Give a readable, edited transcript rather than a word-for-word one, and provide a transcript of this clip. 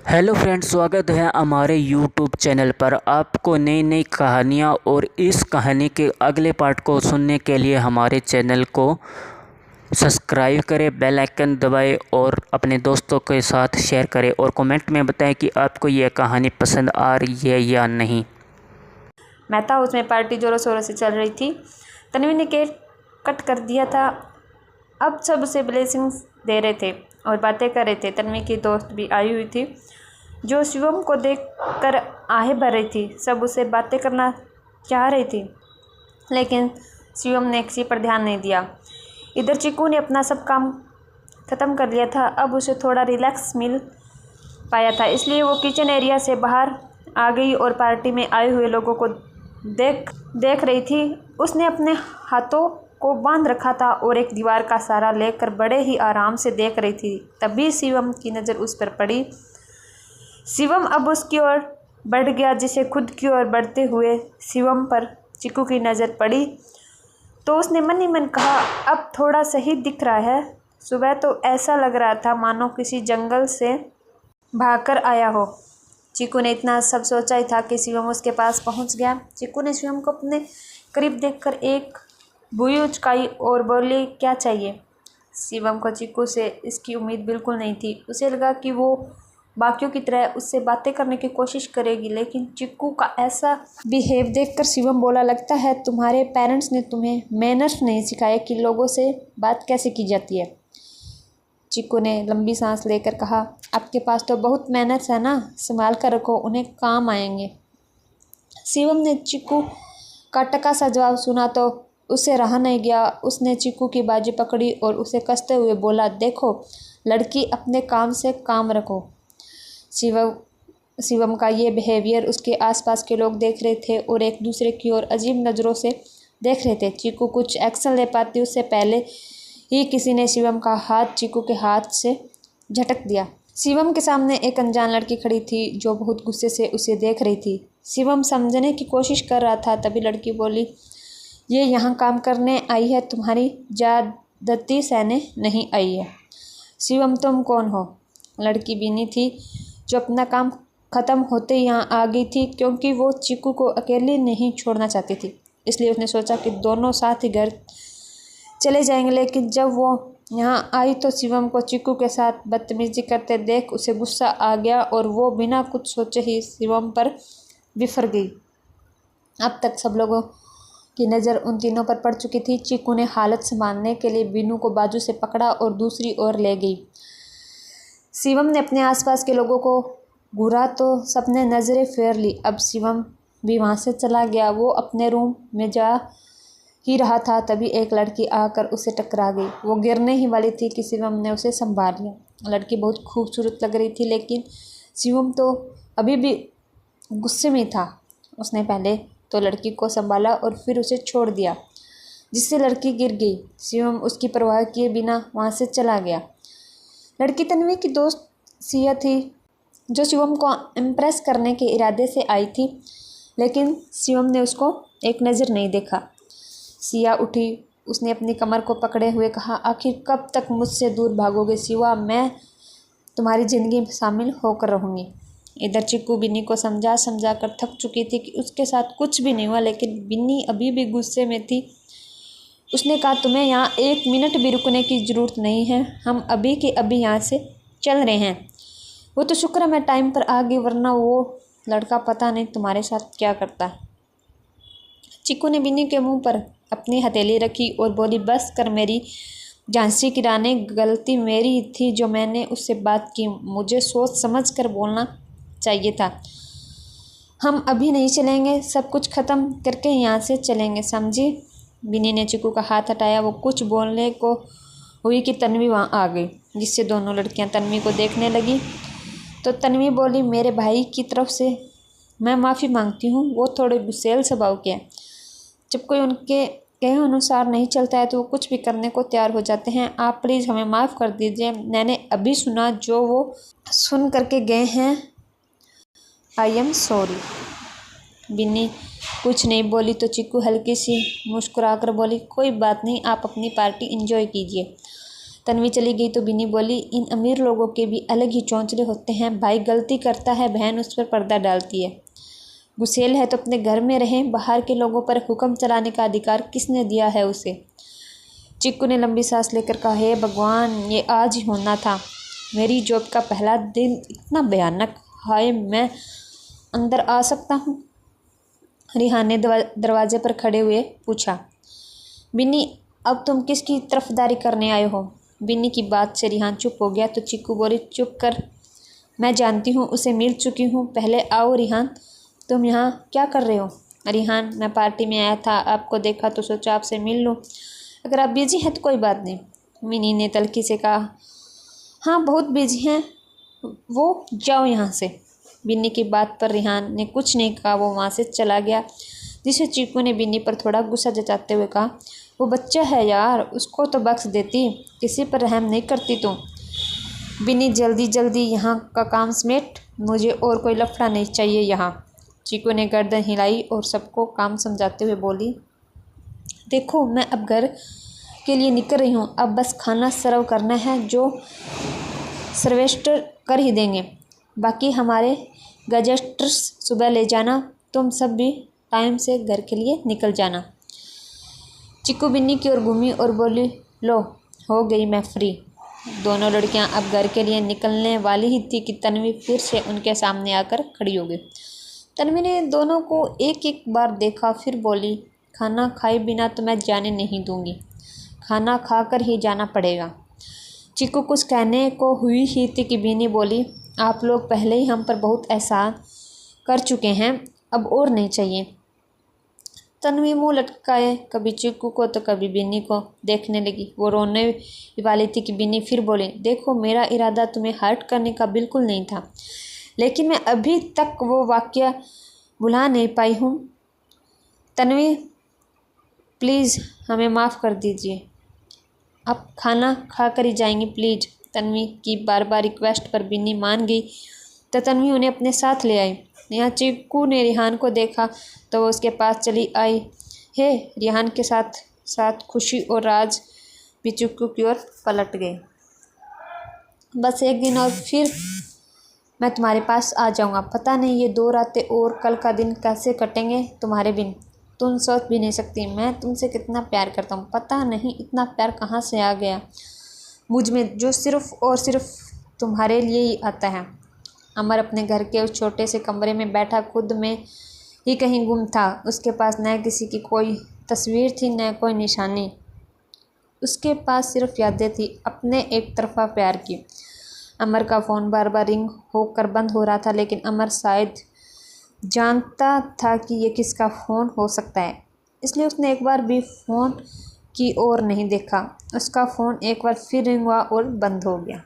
Hello friends, स्वागत है हमारे यूट्यूब चैनल पर। आपको नई नई कहानियाँ और इस कहानी के अगले पार्ट को सुनने के लिए हमारे चैनल को सब्सक्राइब करें, बेल आइकन दबाएं और अपने दोस्तों के साथ शेयर करें और कमेंट में बताएं कि आपको यह कहानी पसंद आ रही है या नहीं। मेहता हाउस में पार्टी जोरों शोरों से चल रही थी। तन्वी ने केक कट कर दिया था। अब सब उसे ब्लेसिंग्स दे रहे थे और बातें कर रहे थे। तन्वी की दोस्त भी आई हुई थी जो शिवम को देखकर आहें भर रही थी। सब उसे बातें करना चाह रही थी लेकिन शिवम ने किसी पर ध्यान नहीं दिया। इधर चिकू ने अपना सब काम ख़त्म कर लिया था। अब उसे थोड़ा रिलैक्स मिल पाया था, इसलिए वो किचन एरिया से बाहर आ गई और पार्टी में आए हुए लोगों को देख रही थी। उसने अपने हाथों को बांध रखा था और एक दीवार का सहारा लेकर बड़े ही आराम से देख रही थी। तभी शिवम की नज़र उस पर पड़ी। शिवम अब उसकी ओर बढ़ गया, जिसे खुद की ओर बढ़ते हुए शिवम पर चिकू की नज़र पड़ी तो उसने मन ही मन कहा, अब थोड़ा सही दिख रहा है। सुबह तो ऐसा लग रहा था मानो किसी जंगल से भागकर आया हो। चिकू ने इतना सब सोचा ही था कि शिवम उसके पास पहुंच गया। चिकू ने शिवम को अपने करीब देखकर एक भुई उचकाई और बोली, क्या चाहिए? शिवम को चिकू से इसकी उम्मीद बिल्कुल नहीं थी। उसे लगा कि वो बाकियों की तरह उससे बातें करने की कोशिश करेगी, लेकिन चिकू का ऐसा बिहेव देखकर शिवम बोला, लगता है तुम्हारे पेरेंट्स ने तुम्हें मैनर्स नहीं सिखाए कि लोगों से बात कैसे की जाती है। चिकू ने लंबी सांस लेकर कहा, आपके पास तो बहुत मैनर्स है ना, संभाल कर रखो, उन्हें काम आएंगे। शिवम ने चिकू का टका सा जवाब सुना तो उसे रहा नहीं गया। उसने चिकू की बाजू पकड़ी और उसे कसते हुए बोला, देखो लड़की, अपने काम से काम रखो। शिवम का ये बिहेवियर उसके आसपास के लोग देख रहे थे और एक दूसरे की ओर अजीब नज़रों से देख रहे थे। चिकू कुछ एक्शन ले पाती उससे पहले ही किसी ने शिवम का हाथ चिकू के हाथ से झटक दिया। शिवम के सामने एक अनजान लड़की खड़ी थी जो बहुत गुस्से से उसे देख रही थी। शिवम समझने की कोशिश कर रहा था, तभी लड़की बोली, ये यहाँ काम करने आई है, तुम्हारी ज्यादती सहने नहीं आई है। शिवम, तुम कौन हो? लड़की बीनी थी जो अपना काम ख़त्म होते ही यहाँ आ गई थी, क्योंकि वो चिकू को अकेले नहीं छोड़ना चाहती थी। इसलिए उसने सोचा कि दोनों साथ ही घर चले जाएंगे। लेकिन जब वो यहाँ आई तो शिवम को चिकू के साथ बदतमीजी करते देख उसे गुस्सा आ गया और वो बिना कुछ सोचे ही शिवम पर बिफर गई। अब तक सब लोगों की नज़र उन तीनों पर पड़ चुकी थी। चिकू ने हालत संभालने के लिए बीनू को बाजू से पकड़ा और दूसरी ओर ले गई। शिवम ने अपने आसपास के लोगों को घूरा तो सबने नज़रें फेर ली। अब शिवम भी वहाँ से चला गया। वो अपने रूम में जा ही रहा था, तभी एक लड़की आकर उसे टकरा गई। वो गिरने ही वाली थी कि शिवम ने उसे संभाल लिया। लड़की बहुत खूबसूरत लग रही थी, लेकिन शिवम तो अभी भी गुस्से में था। उसने पहले तो लड़की को संभाला और फिर उसे छोड़ दिया, जिससे लड़की गिर गई। शिवम उसकी परवाह किए बिना वहाँ से चला गया। लड़की तन्वी की दोस्त सिया थी जो शिवम को इम्प्रेस करने के इरादे से आई थी, लेकिन शिवम ने उसको एक नज़र नहीं देखा। सिया उठी, उसने अपनी कमर को पकड़े हुए कहा, आखिर कब तक मुझसे दूर भागोगे शिवा? मैं तुम्हारी ज़िंदगी में शामिल होकर रहूँगी। इधर चिक्कू बिन्नी को समझा समझा कर थक चुकी थी कि उसके साथ कुछ भी नहीं हुआ, लेकिन बिन्नी अभी भी गुस्से में थी। उसने कहा, तुम्हें यहाँ एक मिनट भी रुकने की ज़रूरत नहीं है, हम अभी के अभी यहाँ से चल रहे हैं। वो तो शुक्र है मैं टाइम पर आ गई, वरना वो लड़का पता नहीं तुम्हारे साथ क्या करता। चिक्कू ने बिन्नी के मुंह पर अपनी हथेली रखी और बोली, बस कर मेरी झांसी की रानी, गलती मेरी थी जो मैंने उससे बात की। मुझे सोच समझ कर बोलना चाहिए था। हम अभी नहीं चलेंगे, सब कुछ ख़त्म करके यहाँ से चलेंगे, समझी? बिन्नी ने चिक्कू का हाथ हटाया। वो कुछ बोलने को हुई कि तन्वी वहाँ आ गई, जिससे दोनों लड़कियाँ तन्वी को देखने लगी। तो तन्वी बोली, मेरे भाई की तरफ से मैं माफ़ी मांगती हूँ, वो थोड़े गुस्सैल स्वभाव के हैं। जब कोई उनके कहे अनुसार नहीं चलता है तो वो कुछ भी करने को तैयार हो जाते हैं। आप प्लीज़ हमें माफ़ कर दीजिए। मैंने अभी सुना जो वो सुन करके गए हैं। I am sorry. बिन्नी कुछ नहीं बोली तो चिक्कू हल्की सी मुस्कुराकर बोली, कोई बात नहीं, आप अपनी पार्टी एंजॉय कीजिए। तन्वी चली गई तो बिन्नी बोली, इन अमीर लोगों के भी अलग ही चौंचले होते हैं। भाई गलती करता है, बहन उस पर पर्दा डालती है। गुस्सेल है तो अपने घर में रहें, बाहर के लोगों पर हुक्म चलाने का अधिकार किसने दिया है उसे। चिक्कू ने लंबी सांस लेकर कहा, हे भगवान, ये आज ही होना था। मेरी जॉब का पहला दिन इतना भयानक। हाय, मैं अंदर आ सकता हूँ? रिहान ने दरवाजे पर खड़े हुए पूछा। बिन्नी, अब तुम किसकी तरफदारी करने आए हो? बिन्नी की बात से रिहान चुप हो गया तो चिक्कू बोली, चुप कर, मैं जानती हूँ, उसे मिल चुकी हूँ। पहले आओ रिहान, तुम यहाँ क्या कर रहे हो? रिहान, मैं पार्टी में आया था, आपको देखा तो सोचा आपसे मिल लूँ। अगर आप बिजी हैं तो कोई बात नहीं। बिन्नी ने तल्खी से कहा, हाँ बहुत बिजी हैं वो, जाओ यहाँ से। बिन्नी की बात पर रिहान ने कुछ नहीं कहा, वो वहाँ से चला गया, जिसे चिक्कू ने बिन्नी पर थोड़ा गुस्सा जताते हुए कहा, वो बच्चा है यार, उसको तो बख्श देती, किसी पर रहम नहीं करती तुम। बिन्नी, जल्दी जल्दी यहाँ का काम समेट, मुझे और कोई लफड़ा नहीं चाहिए यहाँ। चिक्कू ने गर्दन हिलाई और सबको काम समझाते हुए बोली, देखो मैं अब घर के लिए निकल रही हूँ, अब बस खाना सर्व करना है, जो सर्वेस्टर कर ही देंगे, बाकी हमारे गजेस्टर्स सुबह ले जाना, तुम सब भी टाइम से घर के लिए निकल जाना। चिक्कू बिन्नी की ओर घूमी और बोली, लो हो गई मैं फ्री। दोनों लड़कियां अब घर के लिए निकलने वाली ही थी कि तन्वी फिर से उनके सामने आकर खड़ी हो गई। तन्वी ने दोनों को एक एक बार देखा, फिर बोली, खाना खाए बिना तो मैं जाने नहीं दूंगी, खाना खाकर ही जाना पड़ेगा। चिक्कू कुछ कहने को हुई ही थी कि बिन्नी बोली, आप लोग पहले ही हम पर बहुत एहसान कर चुके हैं, अब और नहीं चाहिए। तन्वी मुँह लटकाए कभी चिक्कू को तो कभी बिन्नी को देखने लगी। वो रोने वाली थी कि बिन्नी फिर बोली, देखो मेरा इरादा तुम्हें हर्ट करने का बिल्कुल नहीं था, लेकिन मैं अभी तक वो वाक़या भुला नहीं पाई हूँ। तन्वी प्लीज़ हमें माफ़ कर दीजिए, आप खाना खा कर ही जाएंगी प्लीज़। तन्वी की बार बार रिक्वेस्ट पर बिन्नी मान गई तो तन्वी उन्हें अपने साथ ले आई। यहाँ चिक्कू ने रिहान को देखा तो वो उसके पास चली आई। हे, रिहान के साथ साथ खुशी और राज भी चिक्कू की ओर पलट गए। बस एक दिन और फिर मैं तुम्हारे पास आ जाऊँगा, पता नहीं ये 2 रातें और कल का दिन कैसे कटेंगे तुम्हारे बिन। तुम सोच भी नहीं सकती मैं तुमसे कितना प्यार करता हूँ, पता नहीं इतना प्यार कहाँ से आ गया मुझ में, जो सिर्फ़ और सिर्फ तुम्हारे लिए ही आता है। अमर अपने घर के उस छोटे से कमरे में बैठा खुद में ही कहीं गुम था। उसके पास न किसी की कोई तस्वीर थी, न कोई निशानी। उसके पास सिर्फ यादें थी अपने एक तरफा प्यार की। अमर का फ़ोन बार बार रिंग होकर बंद हो रहा था, लेकिन अमर शायद जानता था कि ये किसका फ़ोन हो सकता है, इसलिए उसने एक बार भी फ़ोन की ओर नहीं देखा। उसका फ़ोन एक बार फिर रिंग हुआ और बंद हो गया।